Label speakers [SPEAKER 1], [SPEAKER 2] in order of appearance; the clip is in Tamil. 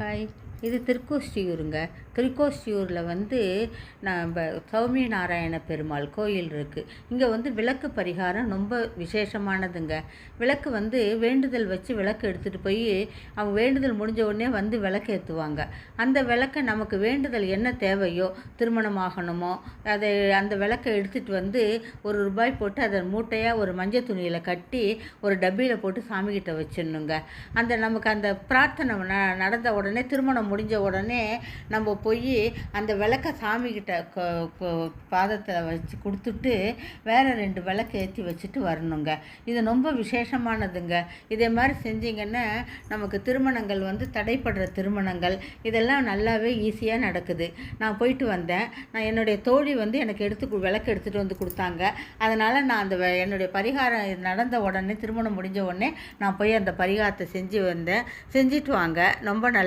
[SPEAKER 1] ஹாய், இது திருக்கோஷ்டியூருங்க. திருக்கோஷ்டியூரில் நம்ம சௌமிய நாராயண பெருமாள் கோயில் இருக்குது. இங்கே விளக்கு பரிகாரம் ரொம்ப விசேஷமானதுங்க. விளக்கு வேண்டுதல் வச்சு விளக்கு எடுத்துகிட்டு போய் அவங்க வேண்டுதல் முடிஞ்ச உடனே விளக்கு ஏற்றுவாங்க. அந்த விளக்கை நமக்கு வேண்டுதல் என்ன தேவையோ, திருமணம் ஆகணுமோ, அந்த விளக்கை எடுத்துகிட்டு ₹1 போட்டு அதை மூட்டையாக ஒரு மஞ்சள் துணியில் கட்டி ஒரு டப்பியில் போட்டு சாமிகிட்ட வச்சிடணுங்க. நமக்கு அந்த பிரார்த்தனை நடந்த உடனே, திருமணம் முடிஞ்ச உடனே நம்ம போய் அந்த விளக்கை சாமிக்கிட்ட பாதத்தில் வச்சு கொடுத்துட்டு வேறு 2 விளக்கு ஏற்றி வச்சுட்டு வரணுங்க. இது ரொம்ப விசேஷமானதுங்க. இதே மாதிரி செஞ்சிங்கன்னா நமக்கு திருமணங்கள் தடைப்படுற திருமணங்கள் இதெல்லாம் நல்லாவே ஈஸியாக நடக்குது. நான் போயிட்டு வந்தேன். நான் என்னுடைய தோழி எனக்கு விளக்கு எடுத்துகிட்டு கொடுத்தாங்க. அதனால் நான் என்னுடைய பரிகாரம் நடந்த உடனே, திருமணம் முடிஞ்ச உடனே நான் போய் அந்த பரிகாரத்தை செஞ்சுட்டு வாங்க. ரொம்ப நல்லா